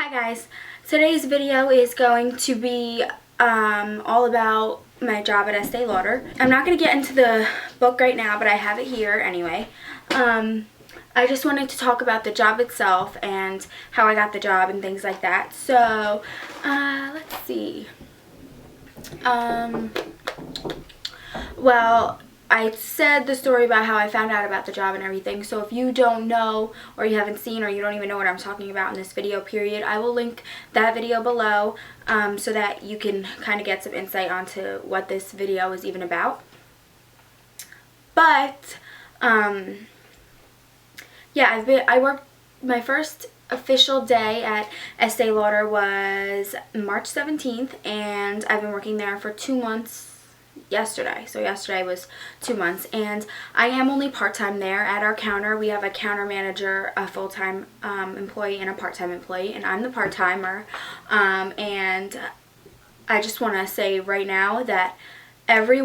Hi guys, today's video is going to be all about my job at Estee Lauder. I'm not going to get into the book right now, but I have it here anyway. I just wanted to talk about the job itself and how I got the job and things like that. So, let's see. Well, I said the story about how I found out about the job and everything, so if you don't know or you haven't seen or you don't even know what I'm talking about in this video period, I will link that video below so that you can kind of get some insight onto what this video is even about. But, yeah, I worked, my first official day at Estee Lauder was March 17th, and I've been working there for 2 months. Yesterday. So yesterday was 2 months, and I am only part-time there. At our counter, we have a counter manager, a full-time employee, and a part-time employee, and I'm the part-timer. And I just want to say right now that every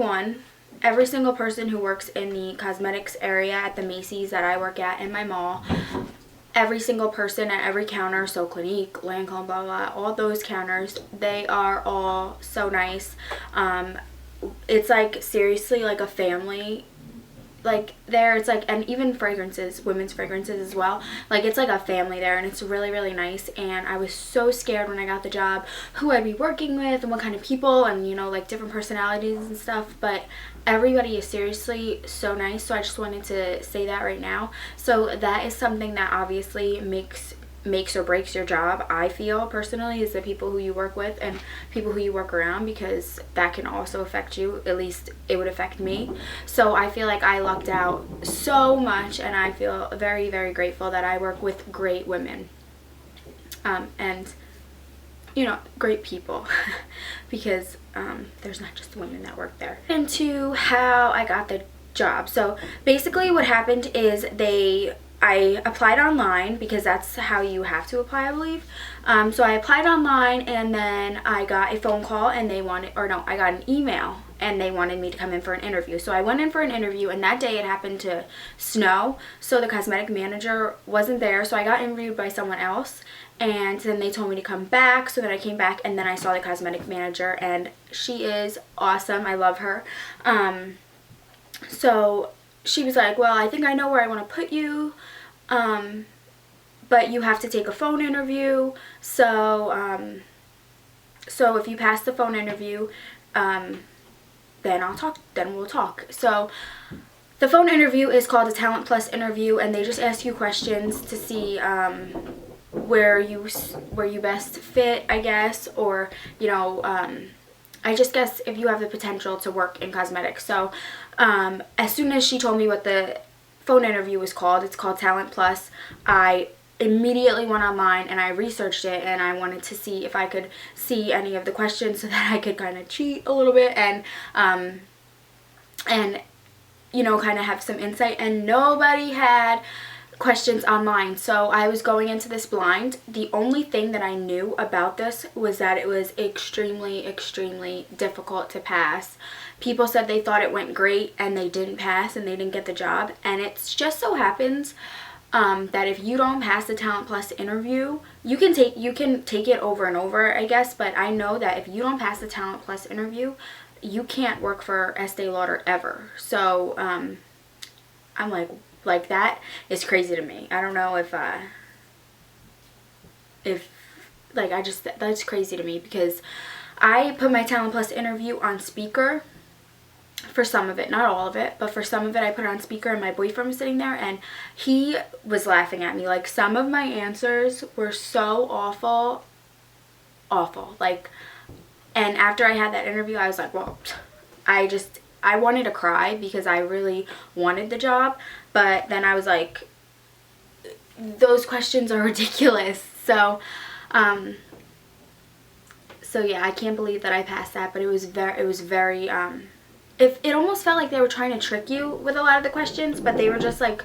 single person who works in the cosmetics area at the Macy's that I work at in my mall, every single person at every counter, so Clinique, Lancome, blah, blah, all those counters, they are all so nice. It's like seriously like a family, like there. It's like, and even fragrances, women's fragrances as well, like it's like a family there, and it's really, really nice. And I was so scared when I got the job who I'd be working with and what kind of people, and you know, like different personalities and stuff, but everybody is seriously so nice. So I just wanted to say that right now. So that is something that obviously makes or breaks your job, I feel personally, is the people who you work with and people who you work around, because that can also affect you. At least it would affect me. So I feel like I lucked out so much, and I feel very, very grateful that I work with great women and you know, great people because there's not just women that work there. Into how I got the job. So basically what happened is I applied online, because that's how you have to apply, I believe. So I applied online, and then I got a phone call, and I got an email, and they wanted me to come in for an interview. So I went in for an interview, and that day it happened to snow, so the cosmetic manager wasn't there, so I got interviewed by someone else, and then they told me to come back. So then I came back, and then I saw the cosmetic manager, and she is awesome. I love her. So she was like, well, I think I know where I want to put you, but you have to take a phone interview. So if you pass the phone interview, then we'll talk. So the phone interview is called a Talent Plus interview, and they just ask you questions to see where you best fit, I guess, or you know, I just guess if you have the potential to work in cosmetics. So as soon as she told me what the phone interview was called, it's called Talent Plus, I immediately went online and I researched it, and I wanted to see if I could see any of the questions so that I could kind of cheat a little bit and you know, kind of have some insight. And nobody had questions online, so I was going into this blind. The only thing that I knew about this was that it was extremely, extremely difficult to pass. People said they thought it went great and they didn't pass and they didn't get the job, and it just so happens that if you don't pass the Talent Plus interview, you can take it over and over, I guess, but I know that if you don't pass the Talent Plus interview, you can't work for Estee Lauder ever. So I'm like that is crazy to me. I don't know if like, that's crazy to me, because I put my Talent Plus interview on speaker for some of it, not all of it, but for some of it I put it on speaker, and my boyfriend was sitting there and he was laughing at me. Like, some of my answers were so awful, like, and after I had that interview I was like, well, I wanted to cry because I really wanted the job, but then I was like, those questions are ridiculous. So yeah, I can't believe that I passed that, but it was very it almost felt like they were trying to trick you with a lot of the questions, but they were just like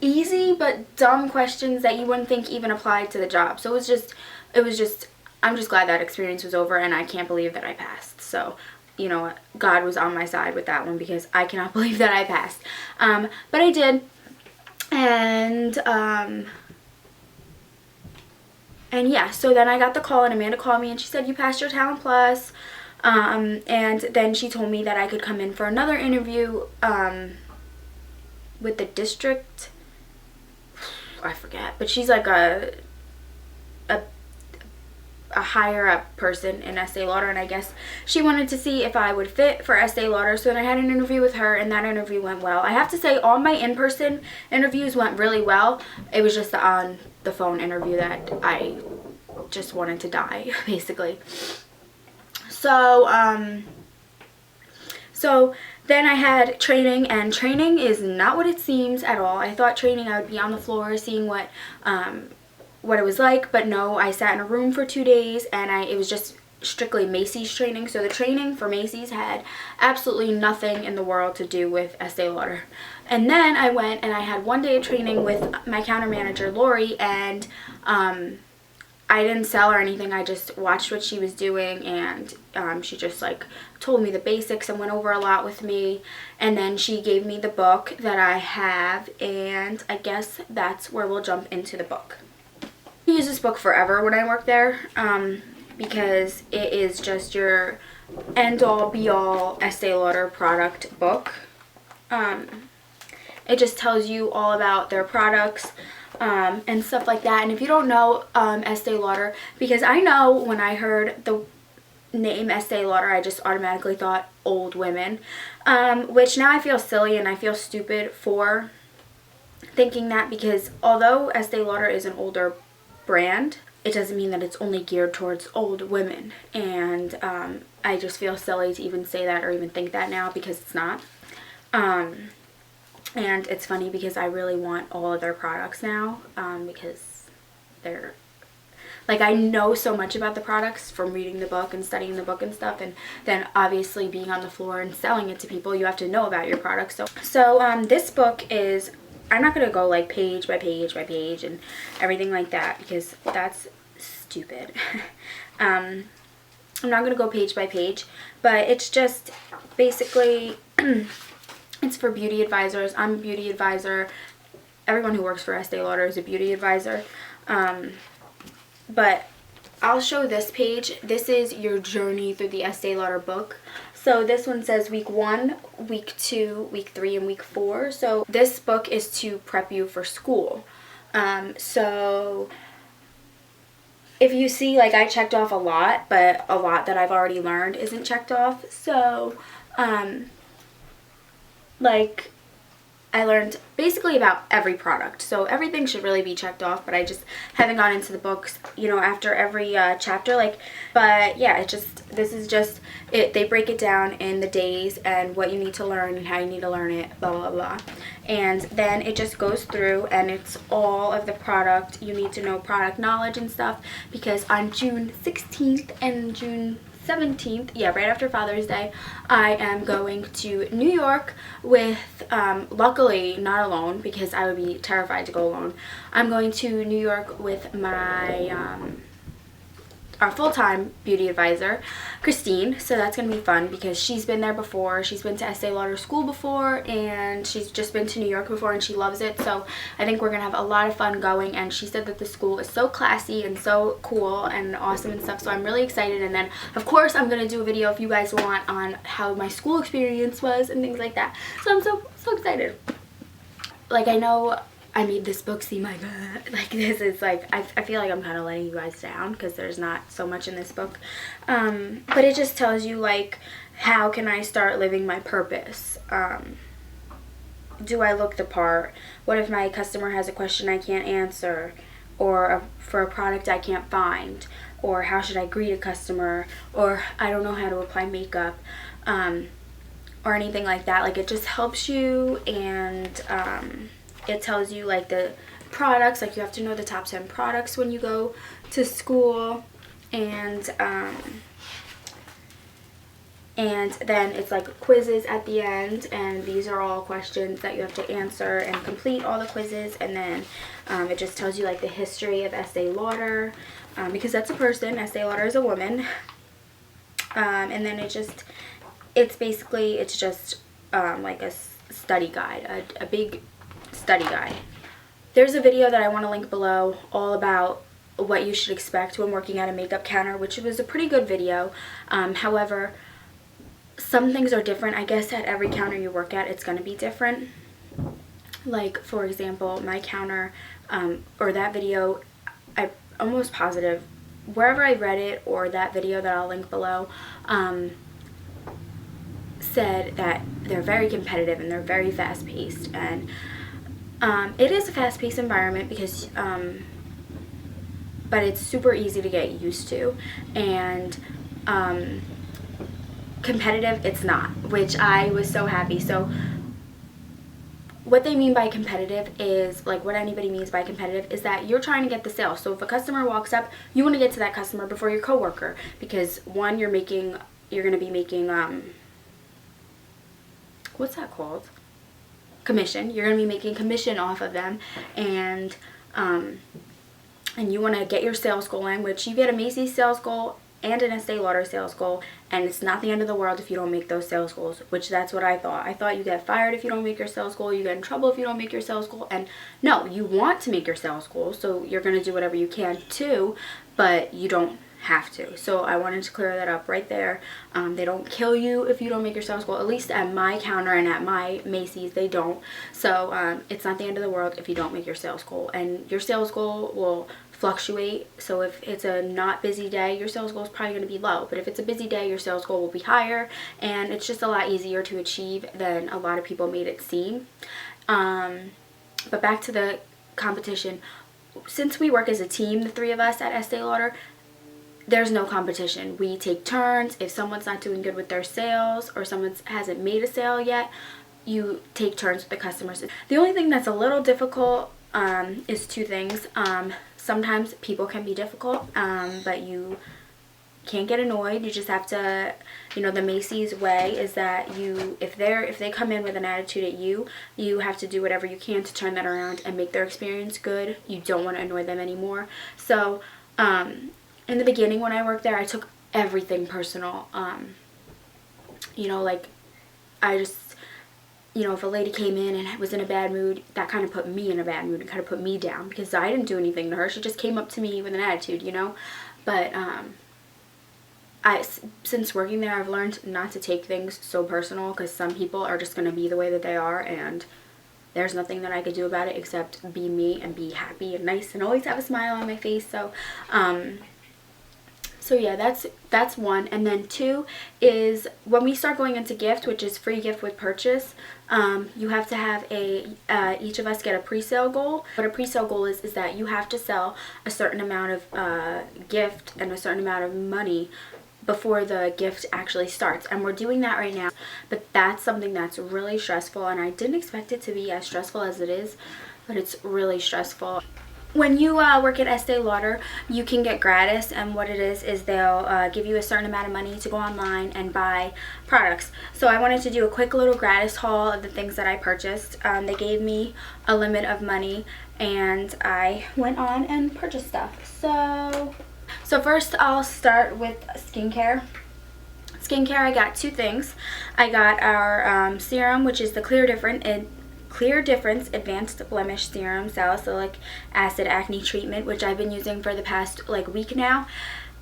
easy but dumb questions that you wouldn't think even applied to the job. So it was just I'm just glad that experience was over, and I can't believe that I passed. So you know what, God was on my side with that one, because I cannot believe that I passed. But I did, and And yeah, so then I got the call and Amanda called me and she said, you passed your Talent Plus. And then she told me that I could come in for another interview with the district. I forget, but she's like a higher up person in Estee Lauder, and I guess she wanted to see if I would fit for Estee Lauder. So then I had an interview with her, and that interview went well. I have to say all my in-person interviews went really well. It was just the on the phone interview that I just wanted to die, basically. So then I had training, and training is not what it seems at all. I thought training I would be on the floor seeing what it was like, but no, I sat in a room for 2 days, and it was just strictly Macy's training. So the training for Macy's had absolutely nothing in the world to do with Estee Lauder. And then I went and I had 1 day of training with my counter manager, Lori, and I didn't sell or anything. I just watched what she was doing, and she just like told me the basics and went over a lot with me. And then she gave me the book that I have, and I guess that's where we'll jump into the book. I use this book forever when I work there because it is just your end-all be-all Estee Lauder product book. It just tells you all about their products and stuff like that. And if you don't know Estee Lauder, because I know when I heard the name Estee Lauder, I just automatically thought old women, which now I feel silly and I feel stupid for thinking that, because although Estee Lauder is an older brand, it doesn't mean that it's only geared towards old women. And I just feel silly to even say that or even think that now, because it's not. And it's funny because I really want all of their products now, because they're like, I know so much about the products from reading the book and studying the book and stuff, and then obviously being on the floor and selling it to people, you have to know about your products. So this book is, I'm not going to go like page by page by page and everything like that, because that's stupid. I'm not going to go page by page, but it's just basically it's for beauty advisors. I'm a beauty advisor. Everyone who works for Estee Lauder is a beauty advisor. But I'll show this page. This is your journey through the Estee Lauder book. So this one says week 1, week 2, week 3, and week 4. So this book is to prep you for school. So if you see, like, I checked off a lot, but a lot that I've already learned isn't checked off. So, like, I learned basically about every product, so everything should really be checked off, but I just haven't gone into the books, you know, after every chapter, like, but yeah, this is just it. They break it down in the days and what you need to learn and how you need to learn it, blah, blah, blah. And then it just goes through, and it's all of the product. You need to know product knowledge and stuff, because on June 16th and June 17th, yeah, right after Father's Day, I am going to New York with, luckily not alone, because I would be terrified to go alone. I'm going to New York with my, our full-time beauty advisor, Christine. So that's going to be fun, because she's been there before. She's been to Estee Lauder School before, and she's just been to New York before, and she loves it. So I think we're going to have a lot of fun going, and she said that the school is so classy and so cool and awesome and stuff. So I'm really excited. And then, of course, I'm going to do a video if you guys want on how my school experience was and things like that. So I'm so excited. Like, I know I made this book seem like, this is like, I feel like I'm kind of letting you guys down, because there's not so much in this book. But it just tells you, like, how can I start living my purpose? Do I look the part? What if my customer has a question I can't answer? Or for a product I can't find? Or how should I greet a customer? Or I don't know how to apply makeup. Or anything like that. Like, it just helps you, and it tells you, like, the products, like, you have to know the top 10 products when you go to school, and then it's like quizzes at the end, and these are all questions that you have to answer and complete all the quizzes. And then it just tells you, like, the history of Estee Lauder, because that's a person. Estee Lauder is a woman. And then it's just like a study guide, a big study guide. There's a video that I want to link below all about what you should expect when working at a makeup counter, which was a pretty good video. However, some things are different. I guess at every counter you work at, it's going to be different. Like, for example, my counter, or that video, I'm almost positive, wherever I read it, or that video that I'll link below, said that they're very competitive and they're very fast-paced. And it is a fast-paced environment because, but it's super easy to get used to. And competitive, it's not, which I was so happy. So what they mean by competitive is, like, what anybody means by competitive is that you're trying to get the sale. So if a customer walks up, you want to get to that customer before your coworker, because one, you're going to be making, what's that called? Commission. You're going to be making commission off of them, and you want to get your sales goal in, which you get a Macy's sales goal and an Estee Lauder sales goal, and it's not the end of the world if you don't make those sales goals, which that's what I thought. I thought you get fired if you don't make your sales goal, you get in trouble if you don't make your sales goal, and no, you want to make your sales goal, so you're going to do whatever you can too, but you don't have to. So I wanted to clear that up right there. They don't kill you if you don't make your sales goal, at least at my counter and at my Macy's, they don't. So it's not the end of the world if you don't make your sales goal, and your sales goal will fluctuate. So if it's a not busy day, your sales goal is probably going to be low, but if it's a busy day, your sales goal will be higher, and it's just a lot easier to achieve than a lot of people made it seem. But back to the competition. Since we work as a team, the three of us at Estee Lauder, there's no competition. We take turns. If someone's not doing good with their sales, or someone hasn't made a sale yet, you take turns with the customers. The only thing that's a little difficult is two things. Sometimes people can be difficult, but you can't get annoyed. You just have to, you know, the Macy's way is that if they come in with an attitude at you, you have to do whatever you can to turn that around and make their experience good. You don't want to annoy them anymore. So in the beginning when I worked there, I took everything personal. You know, like, I just, you know, if a lady came in and was in a bad mood, that kind of put me in a bad mood and kind of put me down, because I didn't do anything to her. She just came up to me with an attitude, you know. But since working there, I've learned not to take things so personal, because some people are just going to be the way that they are, and there's nothing that I could do about it except be me and be happy and nice and always have a smile on my face. So so yeah, that's one. And then two is when we start going into gift, which is free gift with purchase, you have to have each of us get a pre-sale goal. What a pre-sale goal is that you have to sell a certain amount of gift and a certain amount of money before the gift actually starts, and we're doing that right now. But that's something that's really stressful, and I didn't expect it to be as stressful as it is, but it's really stressful. When you work at Estee Lauder, you can get Gratis, and what it is they'll give you a certain amount of money to go online and buy products. So I wanted to do a quick little Gratis haul of the things that I purchased. They gave me a limit of money, and I went on and purchased stuff. So first I'll start with skincare. Skincare, I got two things. I got our serum, which is the Clear Difference Advanced Blemish Serum Salicylic Acid Acne Treatment, which I've been using for the past week now,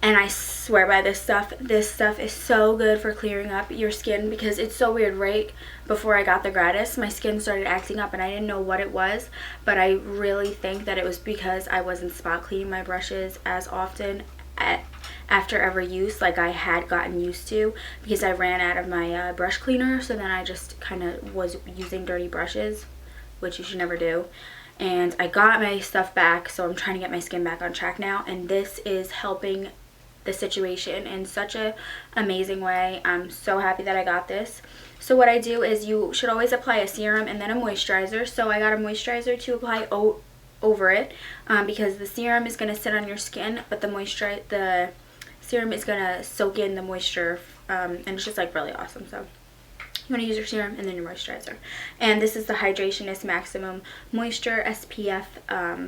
and I swear by this stuff. This stuff is so good for clearing up your skin, because it's so weird. Right before I got the Gratis, my skin started acting up, and I didn't know what it was, but I really think that it was because I wasn't spot cleaning my brushes as often after every use, like I had gotten used to, because I ran out of my brush cleaner. So then I just kind of was using dirty brushes, which you should never do. And I got my stuff back, so I'm trying to get my skin back on track now, and this is helping the situation in such a amazing way. I'm so happy that I got this. So what I do is, you should always apply a serum and then a moisturizer. So I got a moisturizer to apply over it, because the serum is going to sit on your skin, but the serum is going to soak in the moisture, and it's just like really awesome. So you want to use your serum and then your moisturizer. And this is the Hydrationist Maximum Moisture SPF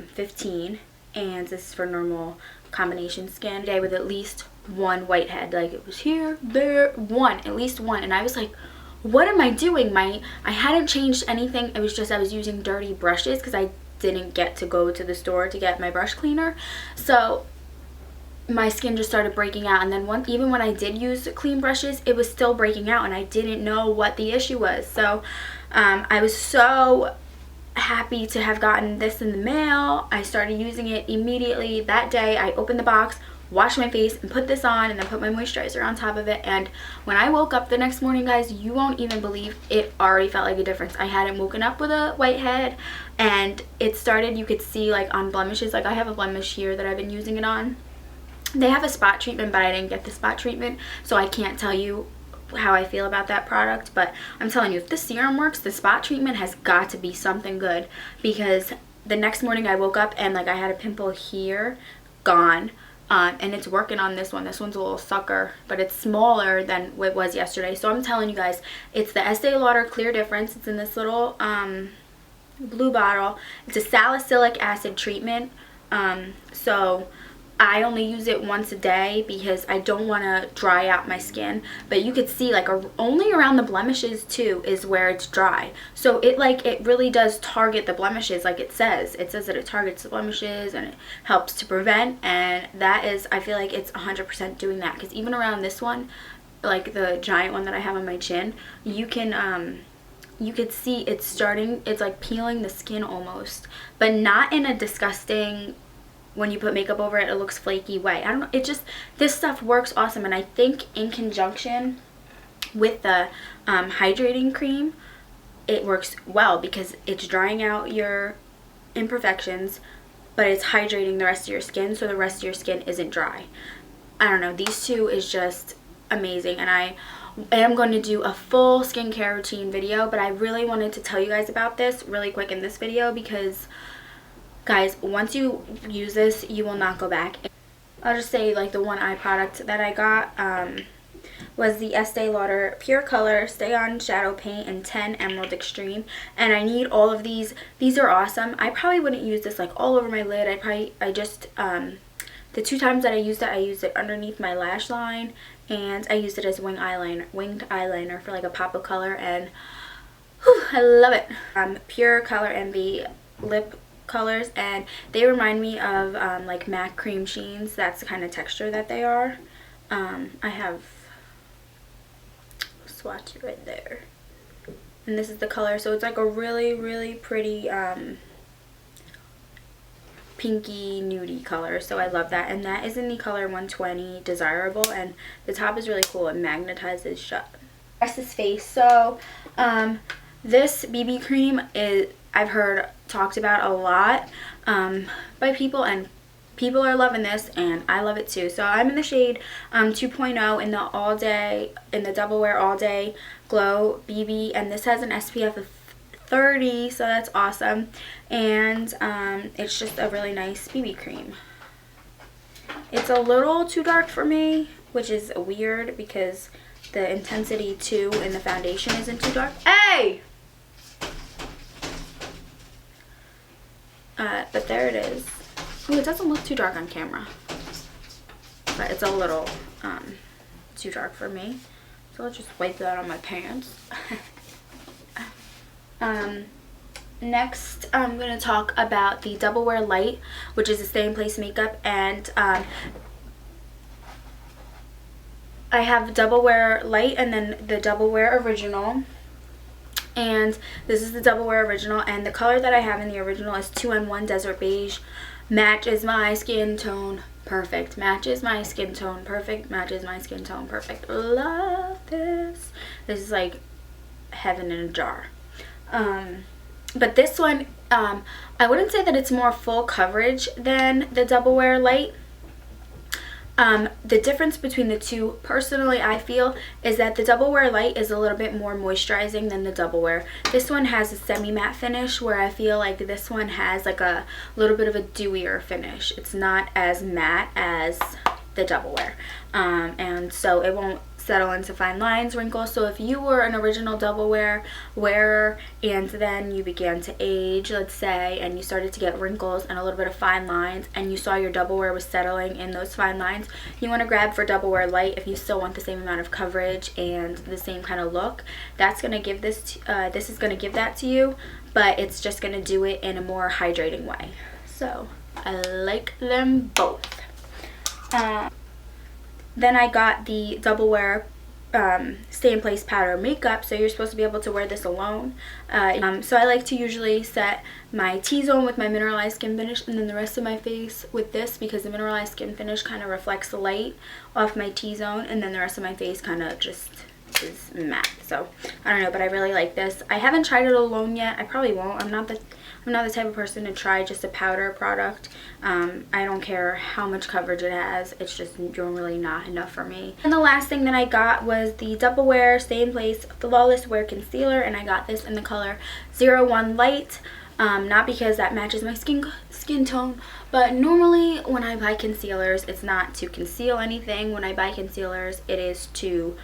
15, and this is for normal combination skin. Today with at least one whitehead, like it was here, there, at least one, and I was like, what am I doing? I hadn't changed anything. It was just I was using dirty brushes, because I didn't get to go to the store to get my brush cleaner. So my skin just started breaking out, and then even when I did use clean brushes, it was still breaking out, and I didn't know what the issue was. So I was so happy to have gotten this in the mail. I started using it immediately that day. I opened the box, washed my face, and put this on, and then put my moisturizer on top of it. And when I woke up the next morning, guys, you won't even believe it already felt like a difference. I hadn't woken up with a whitehead, and it started, you could see like on blemishes, like I have a blemish here that I've been using it on. They have a spot treatment, but I didn't get the spot treatment, so I can't tell you how I feel about that product. But I'm telling you, if the serum works, the spot treatment has got to be something good, because the next morning I woke up and like I had a pimple here, gone. And it's working on this one. This one's a little sucker, but it's smaller than what it was yesterday. So I'm telling you guys, it's the Estee Lauder Clear Difference. It's in this little blue bottle. It's a salicylic acid treatment. So I only use it once a day because I don't want to dry out my skin. But you could see like only around the blemishes too is where it's dry. So it really does target the blemishes, like it says. It says that it targets the blemishes and it helps to prevent. And that is, I feel like it's 100% doing that, because even around this one, like the giant one that I have on my chin, you could see it's like peeling the skin almost, but not in a disgusting, when you put makeup over it, it looks flaky way. I don't know. This stuff works awesome. And I think in conjunction with the hydrating cream, it works well, because it's drying out your imperfections, but it's hydrating the rest of your skin, so the rest of your skin isn't dry. I don't know. These two is just amazing. And I am going to do a full skincare routine video, but I really wanted to tell you guys about this really quick in this video, because guys, once you use this, you will not go back. I'll just say, like, the one eye product that I got was the Estee Lauder Pure Color Stay On Shadow Paint in 10 Emerald Extreme. And I need all of these. These are awesome. I probably wouldn't use this like all over my lid. The 2 times that I used it underneath my lash line, and I used it as winged eyeliner for like a pop of color, and whew, I love it. Pure Color Envy lip colors, and they remind me of like MAC cream sheens. That's the kind of texture that they are. I have a swatch right there, and this is the color. So it's like a really, really pretty pinky nudie color, so I love that. And that is in the color 120 Desirable, and the top is really cool. It magnetizes shut. Rest is face. So this BB cream is, I've heard talked about a lot by people, and people are loving this, and I love it too. So I'm in the shade 2.0 in the Double Wear All Day Glow BB, and this has an SPF of 30, so that's awesome. And it's just a really nice BB cream. It's a little too dark for me, which is weird because the intensity 2 in the foundation isn't too dark. Hey! But there it is. Oh, it doesn't look too dark on camera, but it's a little too dark for me. So I'll just wipe that on my pants. Next, I'm going to talk about the Double Wear Light, which is a stay in place makeup, and I have Double Wear Light and then the Double Wear Original. And this is the Double Wear Original, and the color that I have in the original is 2N1 Desert Beige. Matches my skin tone perfect. Matches my skin tone perfect. Matches my skin tone perfect. Love this. This is like heaven in a jar. But this one, I wouldn't say that it's more full coverage than the Double Wear Light. The difference between the two, personally, I feel, is that the Double Wear Light is a little bit more moisturizing than the Double Wear. This one has a semi-matte finish, where I feel like this one has like a little bit of a dewier finish. It's not as matte as the Double Wear. And so it won't settle into fine lines, wrinkles. So if you were an original Double Wear wearer and then you began to age, let's say, and you started to get wrinkles and a little bit of fine lines, and you saw your Double Wear was settling in those fine lines, you want to grab for Double Wear Light if you still want the same amount of coverage and the same kind of look. That's going to give this is going to give that to you. but it's just going to do it in a more hydrating way. So I like them both. Then I got the Double Wear Stay in Place powder makeup, so you're supposed to be able to wear this alone. So I like to usually set my T-zone with my mineralized skin finish and then the rest of my face with this, because the mineralized skin finish kind of reflects the light off my T-zone, and then the rest of my face kind of just is matte. So I don't know, but I really like this. I haven't tried it alone yet. I probably won't. I'm not the type of person to try just a powder product. I don't care how much coverage it has. It's just really not enough for me. And the last thing that I got was the Double Wear Stay in Place Flawless Wear Concealer, and I got this in the color 01 Light. Not because that matches my skin tone, but normally when I buy concealers, it's not to conceal anything. When I buy concealers, it is to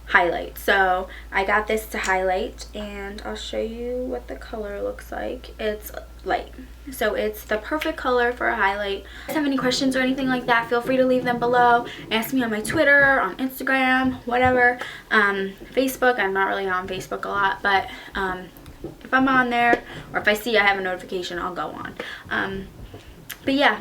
highlight. So I got this to highlight, and I'll show you what the color looks like. It's light, so it's the perfect color for a highlight. If you have any questions or anything like that, feel free to leave them below. Ask me on my Twitter, on Instagram, whatever. Facebook, I'm not really on Facebook a lot, but if I'm on there, or if I see I have a notification, I'll go on. But yeah,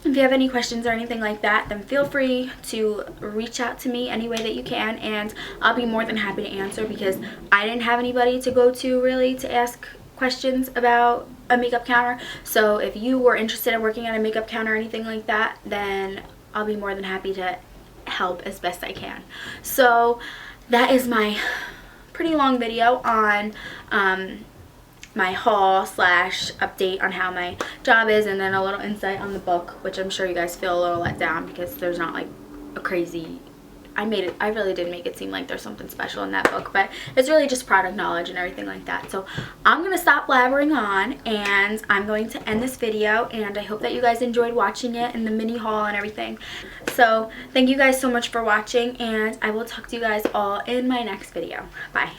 if you have any questions or anything like that, then feel free to reach out to me any way that you can, and I'll be more than happy to answer, because I didn't have anybody to go to really to ask questions about a makeup counter. So if you were interested in working at a makeup counter or anything like that, then I'll be more than happy to help as best I can. So that is my pretty long video on my haul / update on how my job is, and then a little insight on the book, which I'm sure you guys feel a little let down because there's not like a crazy, I really did make it seem like there's something special in that book, but it's really just product knowledge and everything like that. So I'm gonna stop blabbering on, and I'm going to end this video, and I hope that you guys enjoyed watching it and the mini haul and everything. So thank you guys so much for watching, and I will talk to you guys all in my next video. Bye.